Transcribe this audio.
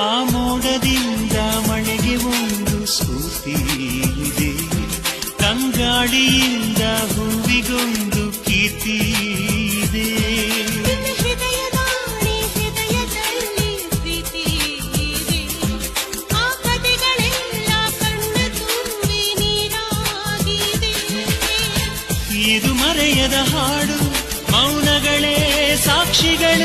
ಆ ಮೋಡದಿಂದ ಮಳೆಗೆ ಒಂದು ಸ್ಫೂರ್ತಿ ಇದೆ, ತಂಗಾಳಿಯಿಂದ ಹೂವಿಗೊಂದು ಕೀರ್ತಿ ಇದೆ. ಹೃದಯದಲ್ಲಿ ಪ್ರೀತಿ ಇದೆ, ಆ ಕಥೆಗಳೆಲ್ಲ ಕಣ್ಣ ತುಂಬಿ ನೀರಾಗಿದೆ. ಇದು ಮರೆಯದ ಹಾಡು, ಮೌನಗಳೇ ಸಾಕ್ಷಿಗಳು.